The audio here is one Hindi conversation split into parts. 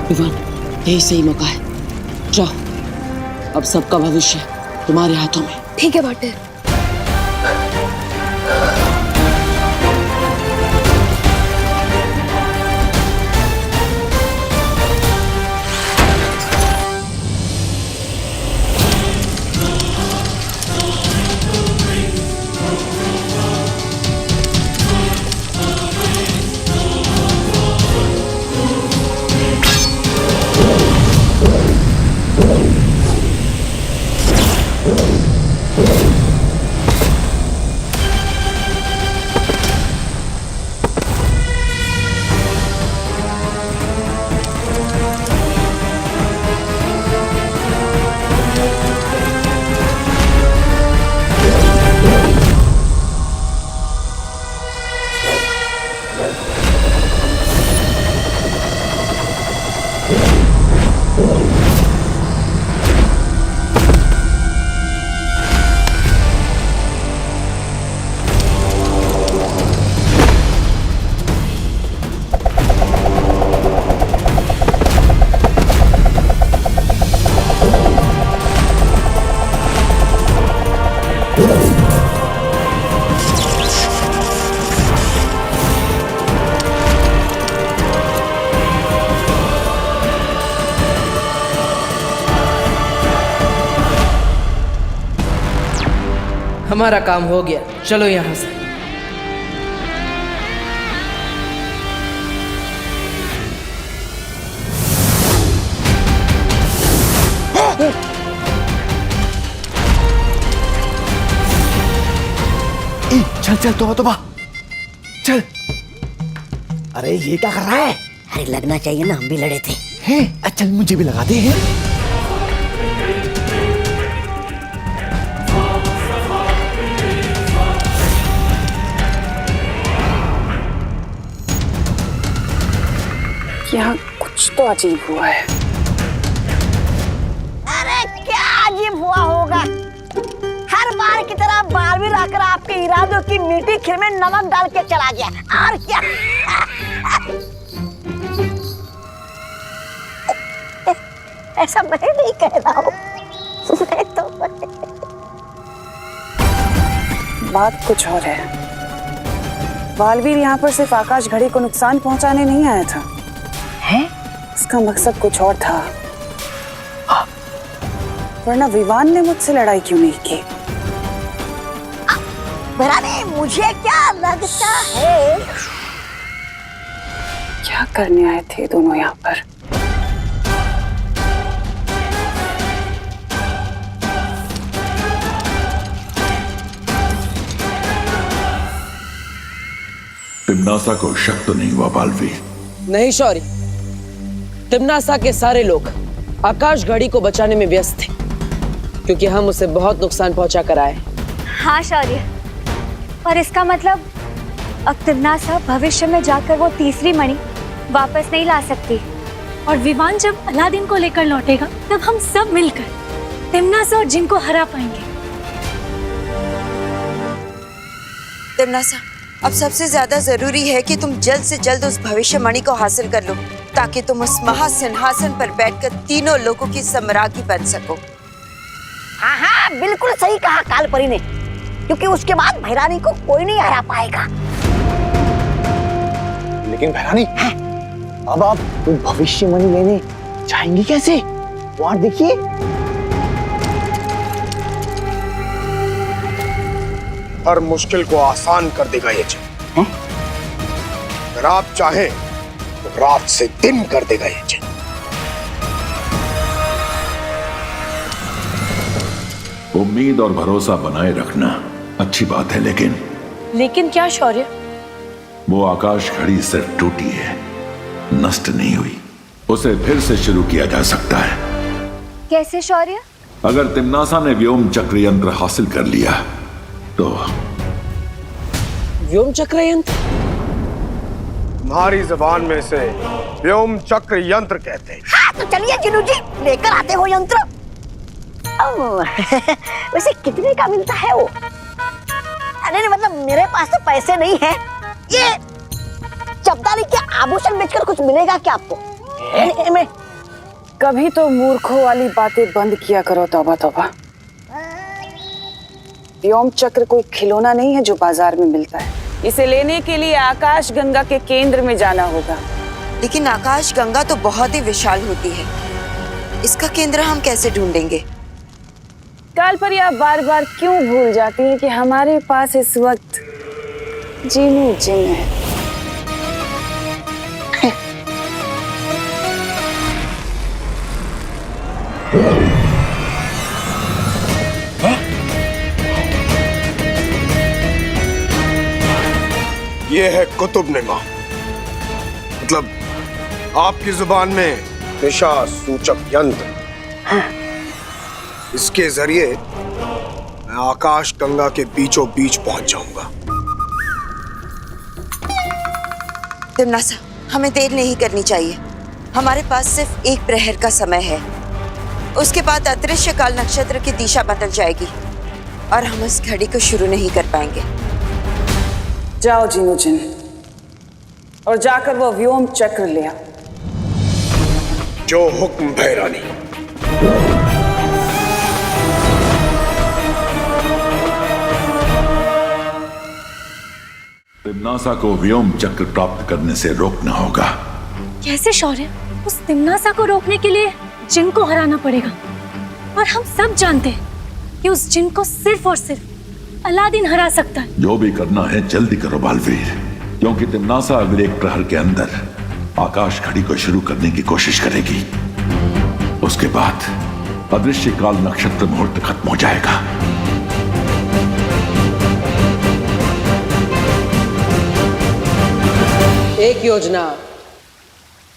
विवान, यही सही मौका है। जाओ, अब सबका भविष्य तुम्हारे हाथों में। ठीक है भाटे। हमारा काम हो गया, चलो यहाँ से। चल चल, तोबा चल। अरे ये क्या कर रहा है? अरे लगना चाहिए ना, हम भी लड़े थे। हैं? चल मुझे भी लगाते हैं। यहाँ कुछ तो अजीब हुआ है। अरे क्या अजीब हुआ होगा? हर बार की तरह बारहवीं लाकर आपके इरादों की मीठी खीर में नमक डाल के चला गया। और क्या? ऐसा मैं नहीं कह रहा हूँ। तो बात कुछ और है। बालवीर यहाँ पर सिर्फ आकाश घड़ी को नुकसान पहुंचाने नहीं आया था। है? उसका मकसद कुछ और था। वरना विवान ने मुझसे लड़ाई क्यों नहीं की? भराने, मुझे क्या लगता है? क्या करने आए थे दोनों यहाँ पर? तिम्नासा को शक तो नहीं हुआ बालवीर? नहीं शौर्य, तिम्नासा के सारे लोग आकाश घड़ी को बचाने में व्यस्त थे, क्योंकि हम उसे बहुत नुकसान पहुंचा कर आए। हाँ शौर्य, और इसका मतलब अब तिम्नासा भविष्य में जाकर वो तीसरी मणि वापस नहीं ला सकती। और विवान जब अलादीन को लेकर लौटेगा, तब हम सब मिलकर तिम्नासा और जिन को हरा पाएंगे। तिम्नासा, अब सबसे ज्यादा जरूरी है कि तुम जल्द से जल्द उस भविष्यवाणी को हासिल कर लो, ताकि तुम उस महासिंहासन पर बैठकर तीनों लोगों की सम्राज्ञी बन सको। हाँ हाँ, बिल्कुल सही कहा कालपरी ने, क्योंकि उसके बाद भैरानी को कोई नहीं हरा पाएगा। लेकिन भैरानी, अब आप भविष्यवाणी लेने जाएंगी कैसे? वहां देखिए। हर मुश्किल को आसान कर देगा ये जिन। अगर आप चाहें तो रात से दिन कर देगा ये जिन। उम्मीद और भरोसा बनाए रखना अच्छी बात है, लेकिन क्या शौर्य? वो आकाश घड़ी सिर्फ टूटी है, नष्ट नहीं हुई। उसे फिर से शुरू किया जा सकता है। कैसे शौर्य? अगर तिम्नासा ने व्योम चक्र यंत्र हासिल कर लिया तो। व्योम चक्र यंत्र? तुम्हारी जबान में से व्योम चक्र यंत्र कहते हैं। हाँ, तो चलिए जिनू जी, लेकर आते हो यंत्र। वैसे कितने का मिलता है वो? अरे मतलब मेरे पास तो पैसे नहीं है। ये चपदारी के आभूषण बेचकर कुछ मिलेगा क्या आपको? में कभी तो मूर्खों वाली बातें बंद किया करो। तौबा तौबा। व्योम चक्र कोई खिलौना नहीं है जो बाजार में मिलता है। इसे लेने के लिए आकाश गंगा के केंद्र में जाना होगा। लेकिन आकाश गंगा तो बहुत ही विशाल होती है, इसका केंद्र हम कैसे ढूंढेंगे? कालपरी, आप बार बार क्यों भूल जाती हैं कि हमारे पास इस वक्त जीनू जिन है। ये है कुतुबनुमा, मतलब आपकी जुबान में दिशा सूचक यंत्र। इसके जरिए मैं आकाश गंगा के बीचों बीच पहुंच जाऊंगा। तिम्नासा, हमें देर नहीं करनी चाहिए। हमारे पास सिर्फ एक प्रहर का समय है। उसके बाद अदृश्य काल नक्षत्र की दिशा बदल जाएगी और हम इस घड़ी को शुरू नहीं कर पाएंगे। जाओ जीनू जिन और जाकर वो व्योम चक्र ले आओ। जो हुक्म भैरानी। तिम्नासा को व्योम चक्र प्राप्त करने से रोकना होगा। कैसे शौर्य? उस तिम्नासा को रोकने के लिए जिन को हराना पड़ेगा, और हम सब जानते हैं कि उस जिन को सिर्फ और सिर्फ अलादीन हरा सकता है। जो भी करना है जल्दी करो बालवीर, क्योंकि तिम्नासा अगले एक प्रहर के अंदर आकाश घड़ी को शुरू करने की कोशिश करेगी। उसके बाद अदृश्य काल नक्षत्र मुहूर्त खत्म हो जाएगा। एक योजना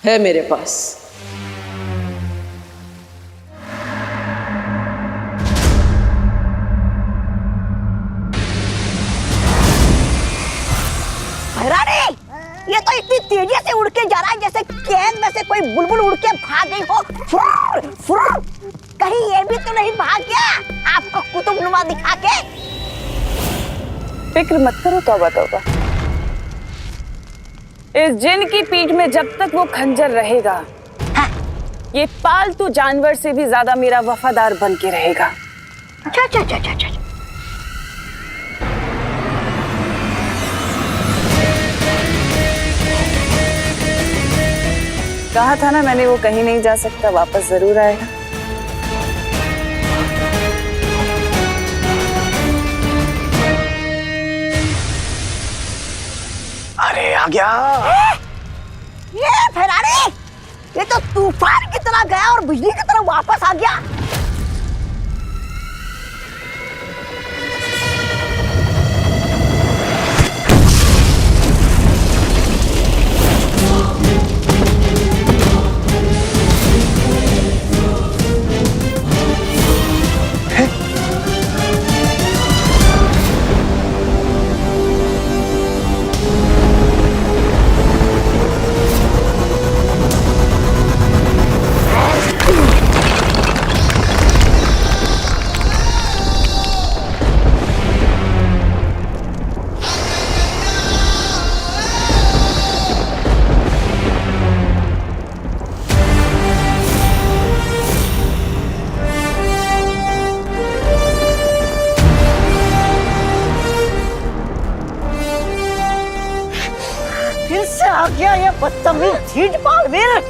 है मेरे पास। ये तो इतनी तेजी से उड़ के जा रहा है जैसे कैद में से कोई बुलबुल उड़ के भाग गई हो। फुर, फुर। कहीं ये भी तो नहीं भाग गया आपको कुतुबनुमा दिखा के? फिक्र मत करो तौबा तौबा। इस जिन की पीठ में जब तक वो खंजर रहेगा, हाँ। ये पालतू जानवर से भी ज्यादा मेरा वफादार बन के रहेगा। अच्छा। कहा था ना मैंने, वो कहीं नहीं जा सकता, वापस जरूर आएगा। अरे आ गया। ये फेरारी, ये तो तूफान की तरह गया और बिजली की तरह वापस आ गया। आ गया ये बदतमीज झीट बालवीर।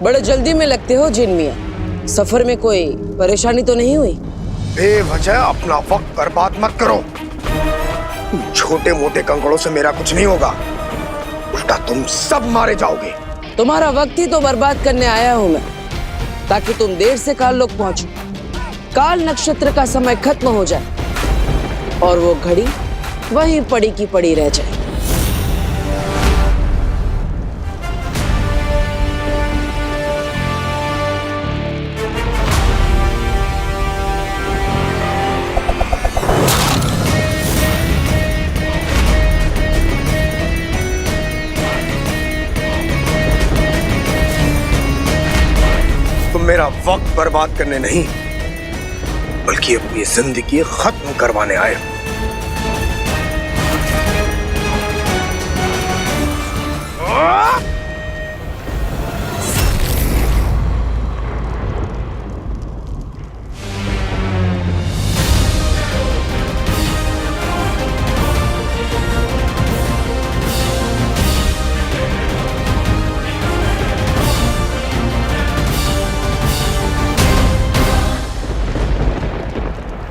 बड़े जल्दी में लगते हो जिन मियां, सफर में कोई परेशानी तो नहीं हुई? बेवजह अपना वक्त बर्बाद मत करो। छोटे मोटे कंकड़ों से मेरा कुछ नहीं होगा, उल्टा तुम सब मारे जाओगे। तुम्हारा वक्त ही तो बर्बाद करने आया हूं मैं, ताकि तुम देर से काल लोग पहुंचो, काल नक्षत्र का समय खत्म हो जाए और वो घड़ी वहीं पड़ी की पड़ी रह जाए। तुम मेरा वक्त बर्बाद करने नहीं, बल्कि अपनी जिंदगी खत्म करवाने आए हो।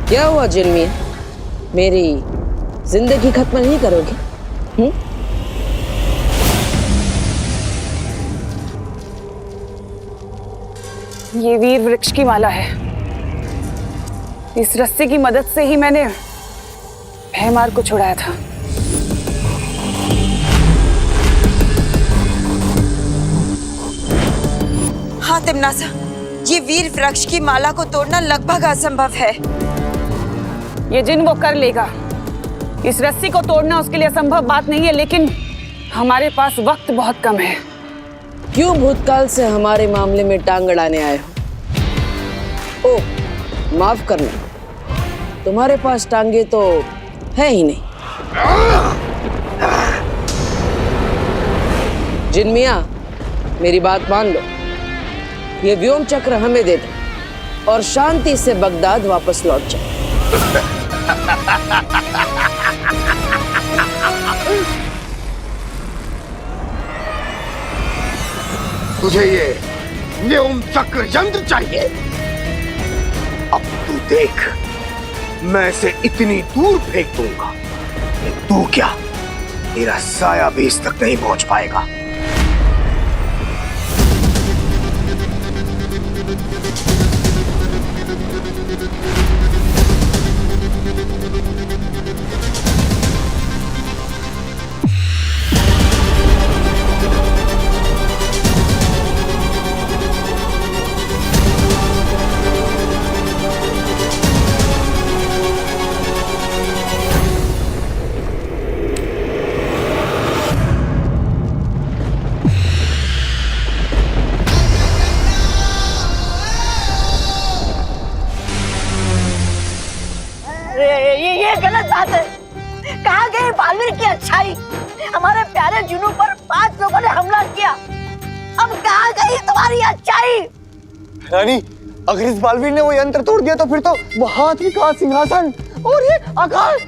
क्या हुआ जिन मियां? मेरी जिंदगी खत्म नहीं करोगे? ये वीर वृक्ष की माला है। इस रस्सी की मदद से ही मैंने भैमार को छुड़ाया था। हाँ तिमनासा, ये वीर वृक्ष की माला को तोड़ना लगभग असंभव है। ये जिन वो कर लेगा। इस रस्सी को तोड़ना उसके लिए असंभव बात नहीं है, लेकिन हमारे पास वक्त बहुत कम है। क्यों भूतकाल से हमारे मामले में टांग अड़ाने आए हो? ओ, माफ करना, तुम्हारे पास टांगे तो है ही नहीं। जिन मियां, मेरी बात मान लो, ये व्योम चक्र हमें दे दो और शांति से बगदाद वापस लौट जाओ। तुझे ये व्योम चक्र यंत्र चाहिए? अब तू देख, मैं इसे इतनी दूर फेंक दूंगा कि तू क्या, तेरा साया भी इस तक नहीं पहुंच पाएगा। ये गलत बात है। कहाँ गई बालवीर की अच्छाई? हमारे प्यारे जुनू पर 5 लोगों ने हमला किया। अब कहाँ गई तुम्हारी अच्छाई? रानी, अगर इस बालवीर ने वो यंत्र तोड़ दिया तो फिर तो वो हाथी का सिंहासन और ये आकाश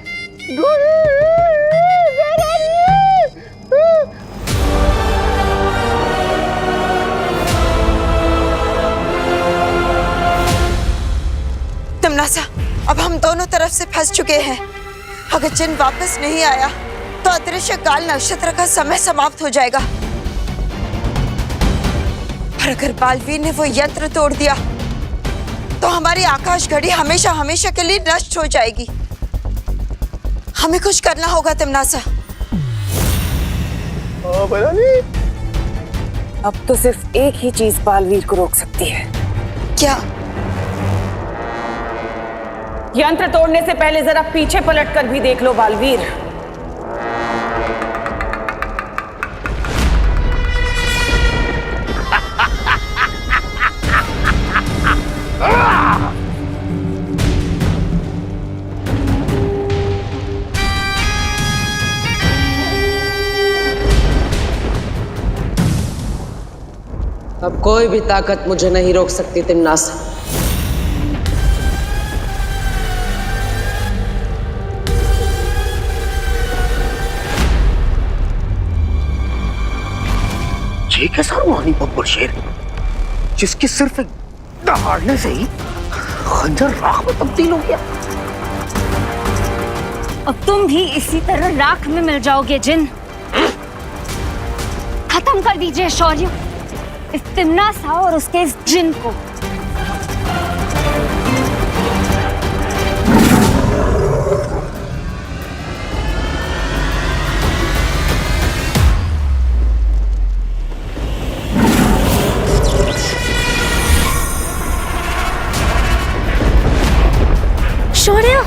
तिमनासा, अब हम दोनों तरफ से फंस चुके हैं। अगर जिन वापस नहीं आया तो अदृश्य काल नक्षत्र का समय समाप्त हो जाएगा। और अगर बालवीर ने वो यंत्र तोड़ दिया तो हमारी आकाश घड़ी हमेशा हमेशा के लिए नष्ट हो जाएगी। हमें कुछ करना होगा तिमनासा। अब तो सिर्फ एक ही चीज बालवीर को रोक सकती है। क्या? यंत्र तोड़ने से पहले जरा पीछे पलट कर भी देख लो बालवीर। अब कोई भी ताकत मुझे नहीं रोक सकती तिमनासा। ये कैसा रूहानी बब्बर शेर, जिसके सिर्फ एक दहाड़ने से ही खंजर राख में तब्दील हो गया। अब तुम भी इसी तरह राख में मिल जाओगे जिन। खत्म कर दीजिए शौर्य, इस तिमनासा और उसके इस जिन को। शौर्य,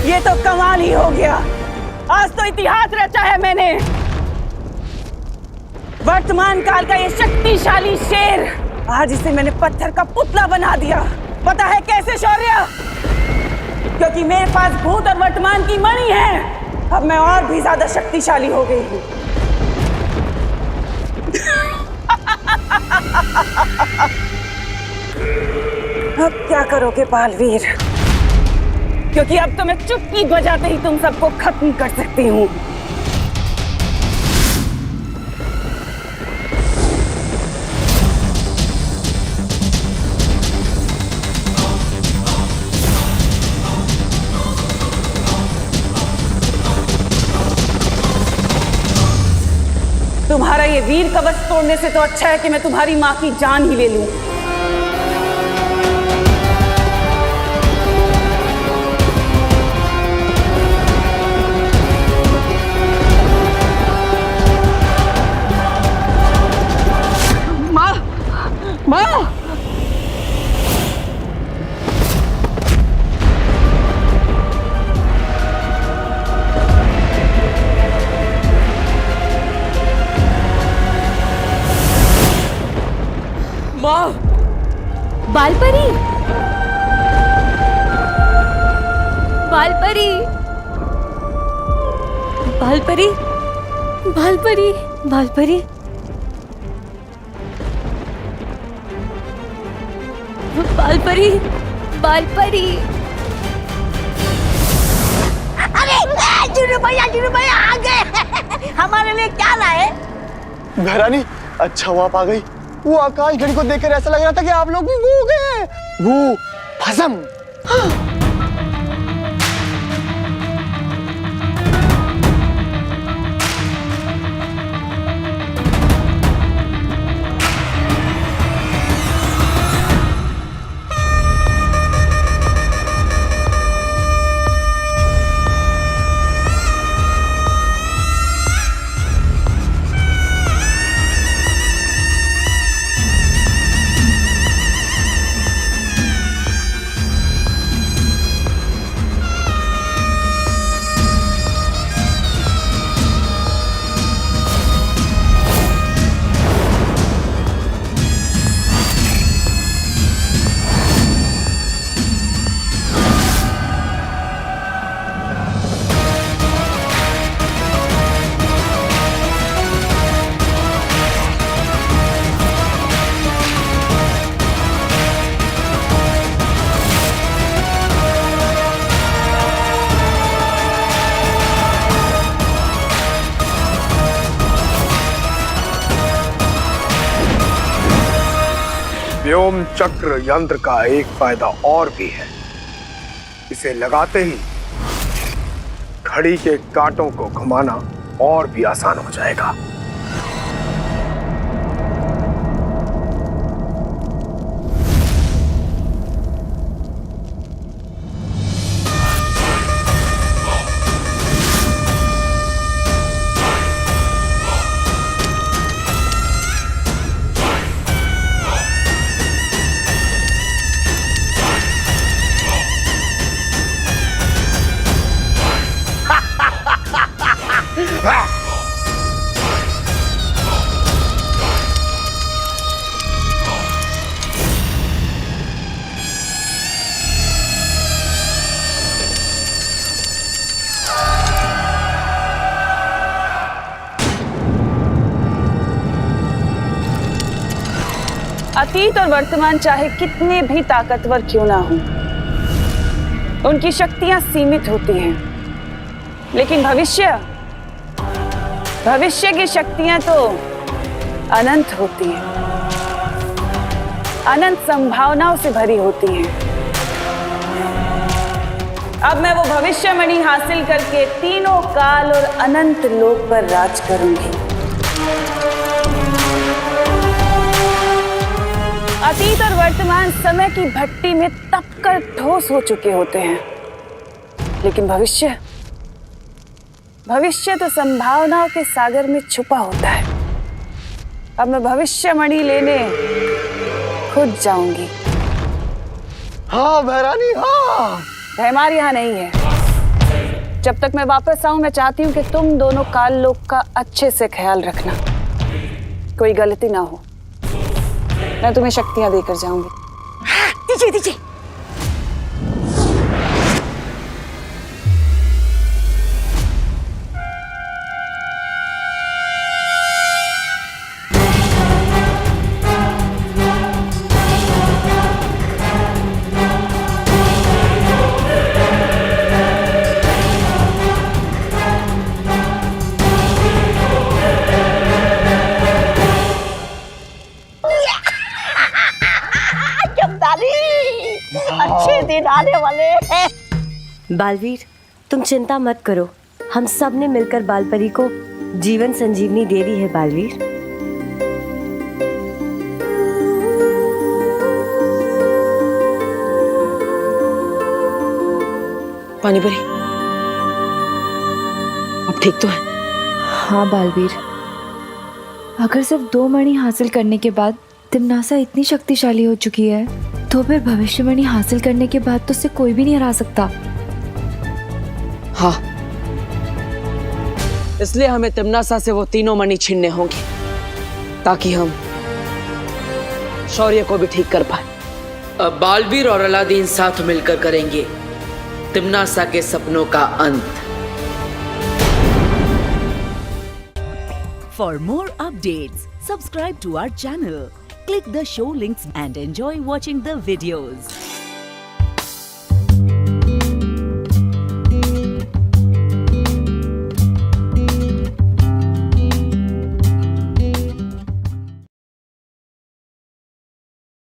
ये तो कमाल ही हो गया। आज तो इतिहास रचा है मैंने। वर्तमान काल का ये शक्तिशाली शेर, आज इसे मैंने पत्थर का पुतला बना दिया। पता है कैसे शौर्य? क्योंकि मेरे पास भूत और वर्तमान की मणि है। अब मैं और भी ज्यादा शक्तिशाली हो गई हूँ। अब क्या करोगे बालवीर? क्योंकि अब तो मैं चुप्पी बजाते ही तुम सबको खत्म कर सकती हूँ। तुम्हारा ये वीर कवच तोड़ने से तो अच्छा है कि मैं तुम्हारी माँ की जान ही ले लूं। माँ, माँ, माँ, बालपरी, बालपरी, बालपरी, बालपरी, बालपरी, बालपरी, बालपरी। अरे जुनू भैया आ गए। हमारे लिए क्या लाए? घरानी, अच्छा हुआ आप आ गई। वो आकाश घड़ी को देखकर ऐसा लग रहा था कि आप लोग भी वो गए। वो भस्म। व्योम चक्र यंत्र का एक फायदा और भी है। इसे लगाते ही घड़ी के कांटों को घुमाना और भी आसान हो जाएगा। अतीत और वर्तमान चाहे कितने भी ताकतवर क्यों ना हो, उनकी शक्तियां सीमित होती हैं, लेकिन भविष्य की शक्तियां तो अनंत होती हैं, अनंत संभावनाओं से भरी होती हैं। अब मैं वो भविष्यमणि हासिल करके तीनों काल और अनंत लोक पर राज करूंगी। अतीत और वर्तमान समय की भट्टी में तपकर ठोस हो चुके होते हैं, लेकिन भविष्य तो संभावनाओं के सागर में छुपा होता है। अब मैं भविष्यमणि लेने खुद जाऊंगी। हाँ महारानी हाँ। हमारे यहाँ नहीं है। जब तक मैं वापस आऊं मैं चाहती हूँ कि तुम दोनों काल लोक का अच्छे से ख्याल रखना, कोई गलती ना हो। मैं तुम्हें शक्तियां देकर जाऊंगी। दीजिए दीजिए। अच्छे दिन आने वाले हैं। बालवीर, तुम चिंता मत करो, हम सब ने मिलकर बालपरी को जीवन संजीवनी दे दी है बालवीर। पानी परी, अब ठीक तो है? हाँ बालवीर, अगर सिर्फ 2 मणि हासिल करने के बाद तिम्नासा इतनी शक्तिशाली हो चुकी है तो फिर भविष्यवाणी हासिल करने के बाद तो उसे कोई भी नहीं हरा सकता। हाँ, इसलिए हमें तिम्नासा से वो तीनों मणि छीनने होंगे ताकि हम शौर्य को भी ठीक कर पाए। अब बालवीर और अलादीन साथ मिलकर करेंगे तिम्नासा के सपनों का अंत। For more updates, subscribe to our channel, click the show links and enjoy watching the videos.